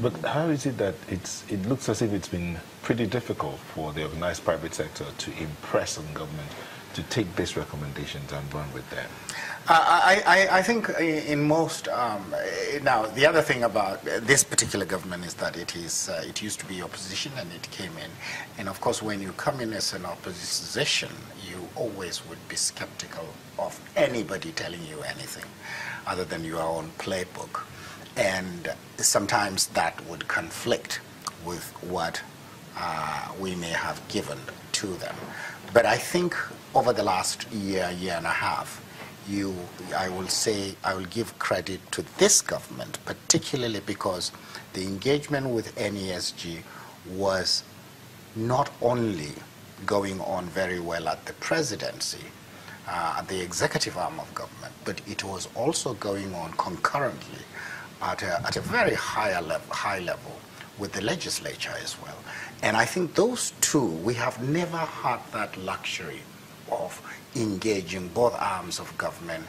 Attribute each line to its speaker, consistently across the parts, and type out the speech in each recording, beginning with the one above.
Speaker 1: But how is it that it looks as if it's been pretty difficult for the organized private sector to impress on government to take these recommendations and run with them?
Speaker 2: I think in most, now the other thing about this particular government is that it used to be opposition and it came in. And of course, when you come in as an opposition, you always would be skeptical of anybody telling you anything other than your own playbook. And sometimes that would conflict with what we may have given to them. But I think over the last year and a half, I will give credit to this government, particularly because the engagement with NESG was not only going on very well at the presidency, the executive arm of government, but it was also going on concurrently at a very high level with the legislature as well. And I think those two, we have never had that luxury of engaging both arms of government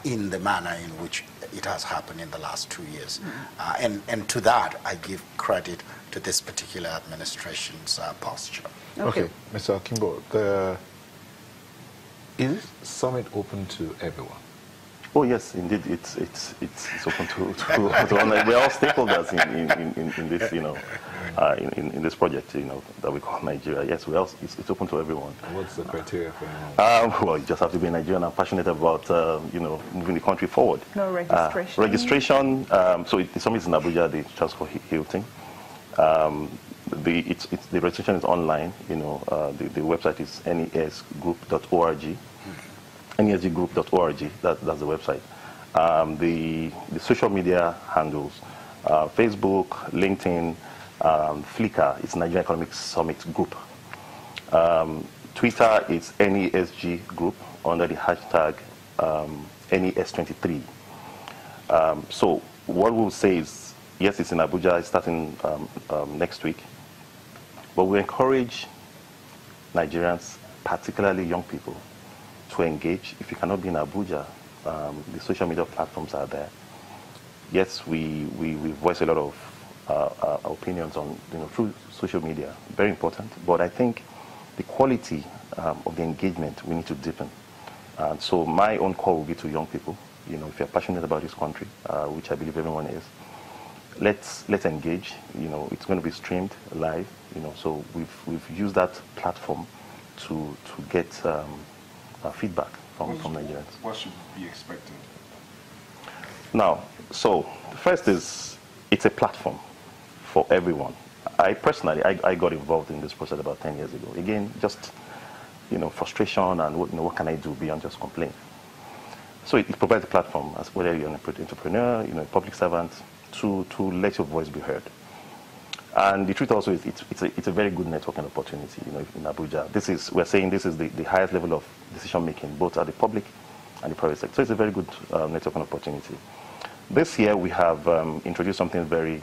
Speaker 2: in the manner in which it has happened in the last 2 years. And to that, I give credit to this particular administration's posture.
Speaker 1: Okay, Mr. Akimbo, is this summit open to everyone?
Speaker 3: Oh yes, indeed, it's open to we're all stakeholders in this, in this project, that we call Nigeria. Yes, it's open to everyone.
Speaker 1: What's the criteria for anyone?
Speaker 3: Well, you just have to be Nigerian and passionate about, moving the country forward.
Speaker 4: No registration.
Speaker 3: Registration. So the summit is in Abuja, the Transport Hilton. The registration is online. The website is nesgroup.org. nesggroup.org, that's the website. The social media handles, Facebook, LinkedIn, Flickr, it's Nigerian Economic Summit Group. Twitter is NESG Group under the hashtag NES23. So what we'll say is, yes, it's in Abuja, it's starting next week, but we encourage Nigerians, particularly young people, to engage. If you cannot be in Abuja, the social media platforms are there. Yes, we voice a lot of opinions on through social media, very important. But I think the quality of the engagement we need to deepen. And so my own call will be to young people. If you're passionate about this country, which I believe everyone is, let's engage. It's going to be streamed live. So we've used that platform to get feedback from Nigerians.
Speaker 1: What should be expected?
Speaker 3: Now, so the first is it's a platform for everyone. I personally got involved in this process about 10 years ago. Again, just frustration and what can I do beyond just complain. So it provides a platform, as whether you're an entrepreneur, a public servant, to let your voice be heard. And the truth also is it's a very good networking opportunity, in Abuja. We're saying this is the highest level of decision making, both at the public and the private sector. So it's a very good networking opportunity. This year we have introduced something very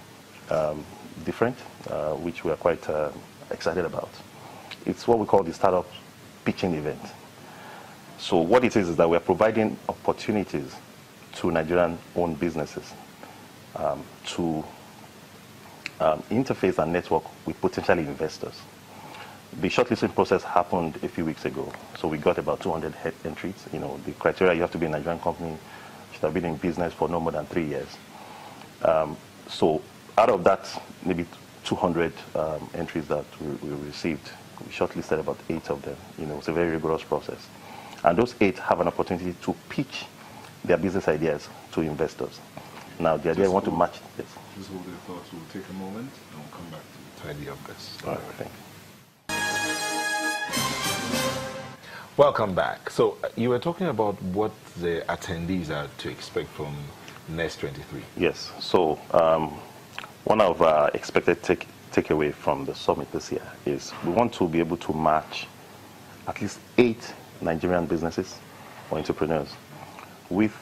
Speaker 3: different, which we are quite excited about. It's what we call the startup pitching event. So what it is that we're providing opportunities to Nigerian-owned businesses to interface and network with potential investors. The shortlisting process happened a few weeks ago, so we got about 200 entries. The criteria: you have to be a Nigerian company, should have been in business for no more than 3 years. So out of that, maybe 200 entries that we received, we shortlisted about 8 of them. It's a very rigorous process, and those 8 have an opportunity to pitch their business ideas to investors. Now, the idea I want to match this.
Speaker 1: Just hold your thoughts. We'll take a moment and we'll come back to tidy up this.
Speaker 3: All right, thank you.
Speaker 1: Welcome back. So you were talking about what the attendees are to expect from NEST 23.
Speaker 3: Yes. So one of our expected takeaway from the summit this year is we want to be able to match at least 8 Nigerian businesses or entrepreneurs with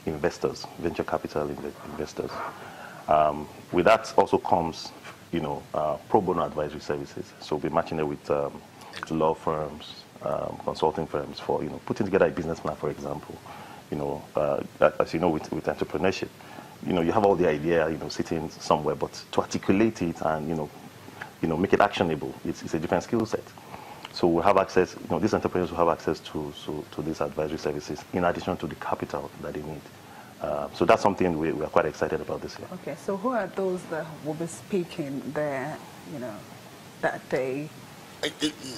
Speaker 3: investors, venture capital investors. With that also comes, pro bono advisory services. So we're matching it with law firms, consulting firms for, putting together a business plan, for example. As you know, with entrepreneurship, you have all the idea, sitting somewhere, but to articulate it and, make it actionable, it's a different skill set. So we have access, these entrepreneurs will have access to these advisory services in addition to the capital that they need. So that's something we are quite excited about this year.
Speaker 4: Okay, so who are those that will be speaking there, that day?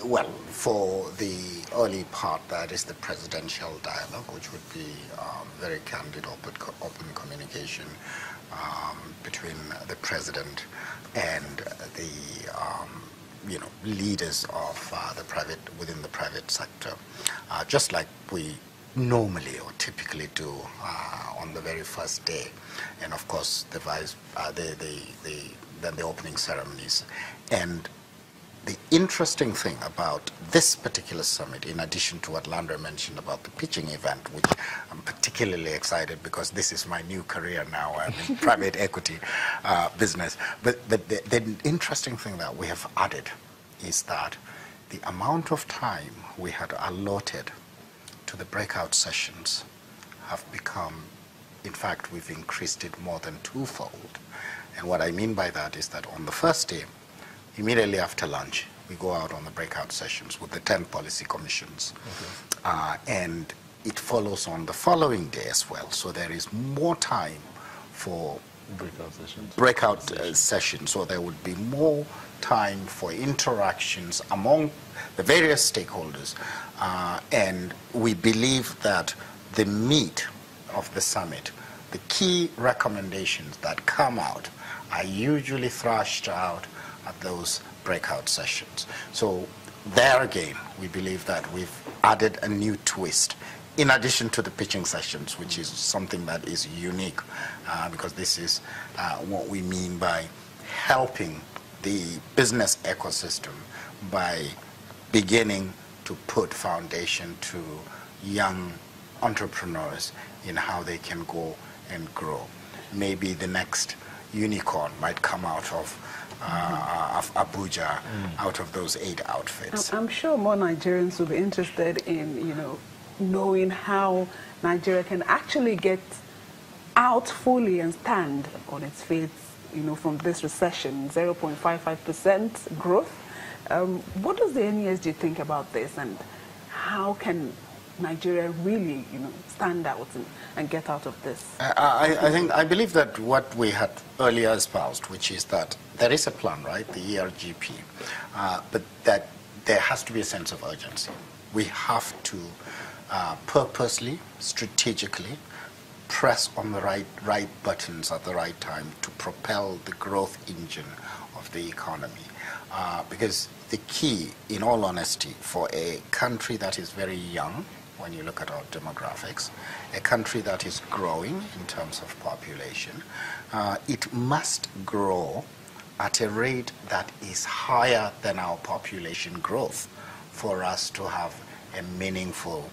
Speaker 2: Well, for the early part, that is the presidential dialogue, which would be very candid, open communication between the president and the leaders of within the private sector, just like we normally or typically do on the very first day, and of course then the opening ceremonies. And the interesting thing about this particular summit, in addition to what Landry mentioned about the pitching event, which I'm particularly excited because this is my new career now, I'm in private equity business. But the interesting thing that we have added is that the amount of time we had allotted to the breakout sessions have become, in fact, we've increased it more than twofold. And what I mean by that is that on the first day, immediately after lunch, we go out on the breakout sessions with the 10 policy commissions. Okay. And it follows on the following day as well. So there is more time for breakout sessions. So there would be more time for interactions among the various stakeholders. And we believe that the meat of the summit, the key recommendations that come out, are usually thrashed out at those breakout sessions. So there again, we believe that we've added a new twist in addition to the pitching sessions, which is something that is unique because this is what we mean by helping the business ecosystem by beginning to put foundation to young entrepreneurs in how they can go and grow. Maybe the next unicorn might come out of Abuja, out of those 8 outfits.
Speaker 4: I'm sure more Nigerians will be interested in, knowing how Nigeria can actually get out fully and stand on its feet, from this recession, 0.55% growth. What does the NESG think about this, and how can Nigeria really, stand out and get out of this?
Speaker 2: I believe that what we had earlier espoused, which is that there is a plan, right, the ERGP, but that there has to be a sense of urgency. We have to purposely, strategically press on the right buttons at the right time to propel the growth engine of the economy. Because the key, in all honesty, for a country that is very young, when you look at our demographics, a country that is growing in terms of population, it must grow at a rate that is higher than our population growth for us to have a meaningful,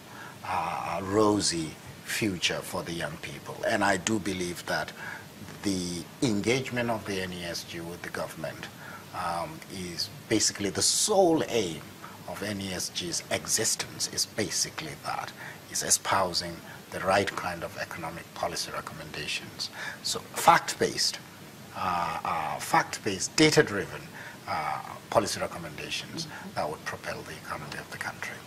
Speaker 2: rosy future for the young people. And I do believe that the engagement of the NESG with the government is basically the sole aim of NESG's existence is basically that, is espousing the right kind of economic policy recommendations. So fact-based, data-driven policy recommendations that would propel the economy of the country.